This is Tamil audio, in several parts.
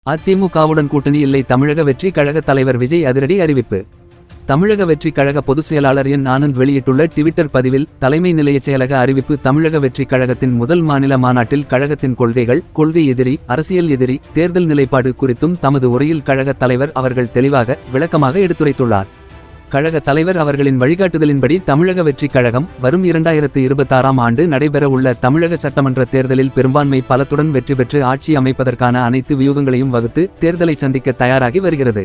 அதிமுகவுடன் கூட்டணி இல்லை. தமிழக வெற்றி கழக தலைவர் விஜய் அதிரடி அறிவிப்பு. தமிழக வெற்றி கழக பொதுச் செயலாளர் என் ஆனந்த் வெளியிட்டுள்ள ட்விட்டர் பதிவில், தலைமை நிலைய செயலக அறிவிப்பு. தமிழக வெற்றி கழகத்தின் முதல் மாநில மாநாட்டில் கழகத்தின் கொள்கைகள், கொள்கை எதிரி, அரசியல் எதிரி, தேர்தல் நிலைப்பாடு குறித்தும் தமது உரையில் கழக தலைவர் அவர்கள் தெளிவாக, விளக்கமாக எடுத்துரைத்துள்ளார். கழக தலைவர் அவர்களின் வழிகாட்டுதலின்படி தமிழக வெற்றி கழகம் வரும் 2026ஆம் ஆண்டு நடைபெற உள்ள தமிழக சட்டமன்ற தேர்தலில் பெரும்பான்மை பலத்துடன் வெற்றி பெற்று ஆட்சி அமைப்பதற்கான அனைத்து வியூகங்களையும் வகுத்து தேர்தலை சந்திக்க தயாராகி வருகிறது.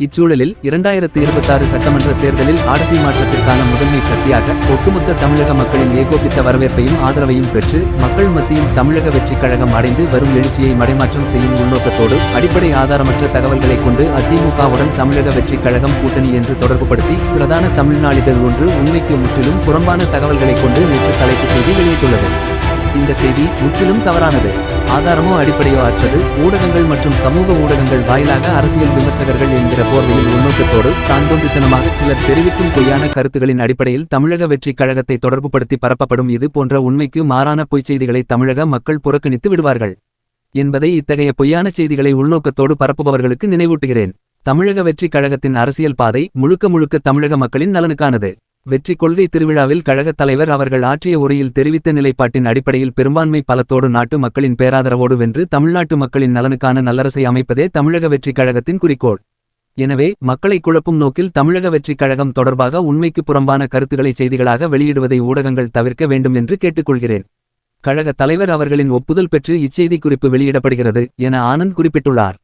இச்சூழலில் 2026 சட்டமன்ற தேர்தலில் ஆட்சி மாற்றத்திற்கான முதன்மை சக்தியாக ஒட்டுமொத்த தமிழக மக்களின் ஏகோபித்த வரவேற்பையும் ஆதரவையும் பெற்று மக்கள் மத்தியில் தமிழக வெற்றி கழகம் அடைந்து வரும் எழுச்சியை மடைமாற்றம் செய்யும் உள்நோக்கத்தோடு அடிப்படை ஆதாரமற்ற தகவல்களை கொண்டு அதிமுகவுடன் தமிழக வெற்றி கழகம் கூட்டணி என்று தொடர்புபடுத்தி பிரதான தமிழ் நாளிதழ் ஒன்று உண்மைக்கு முற்றிலும் புறம்பான தகவல்களை கொண்டு நேற்று தலைப்புச் செய்தி வெளியிட்டுள்ளது. இந்த செய்தி முற்றிலும் தவறானது. ஆதாரமோ அடிப்படையோ அற்றது. ஊடகங்கள் மற்றும் சமூக ஊடகங்கள் வாயிலாக அரசியல் விமர்சகர்கள் என்கிற போர்வையில் உள்நோக்கத்தோடு தாந்தோன்றித்தனமாக சிலர் தெரிவிக்கும் பொய்யான கருத்துகளின் அடிப்படையில் தமிழக வெற்றி கழகத்தை தொடர்புபடுத்தி பரப்பப்படும் இது போன்ற உண்மைக்கு மாறான பொய்ச்செய்திகளை தமிழக மக்கள் புறக்கணித்து விடுவார்கள் என்பதை இத்தகைய பொய்யான செய்திகளை உள்நோக்கத்தோடு பரப்புபவர்களுக்கு நினைவூட்டுகிறேன். தமிழக வெற்றி கழகத்தின் அரசியல் பாதை முழுக்க தமிழக மக்களின் நலனுக்கானது. வெற்றி கொள்கை திருவிழாவில் கழகத் தலைவர் அவர்கள் ஆற்றிய உரையில் தெரிவித்த நிலைப்பாட்டின் அடிப்படையில் பெரும்பான்மை பலத்தோடு நாட்டு மக்களின் பேராதரவோடு வென்று தமிழ்நாட்டு மக்களின் நலனுக்கான நல்லரசை அமைப்பதே தமிழக வெற்றி கழகத்தின் குறிக்கோள். எனவே மக்களை குழப்பும் நோக்கில் தமிழக வெற்றி கழகம் தொடர்பாக உண்மைக்கு புறம்பான கருத்துக்களை செய்திகளாக வெளியிடுவதை ஊடகங்கள் தவிர்க்க வேண்டும் என்று கேட்டுக்கொள்கிறேன். கழக தலைவர் அவர்களின் ஒப்புதல் பெற்று இச்செய்தி குறிப்பு வெளியிடப்படுகிறது என ஆனந்த் குறிப்பிட்டுள்ளார்.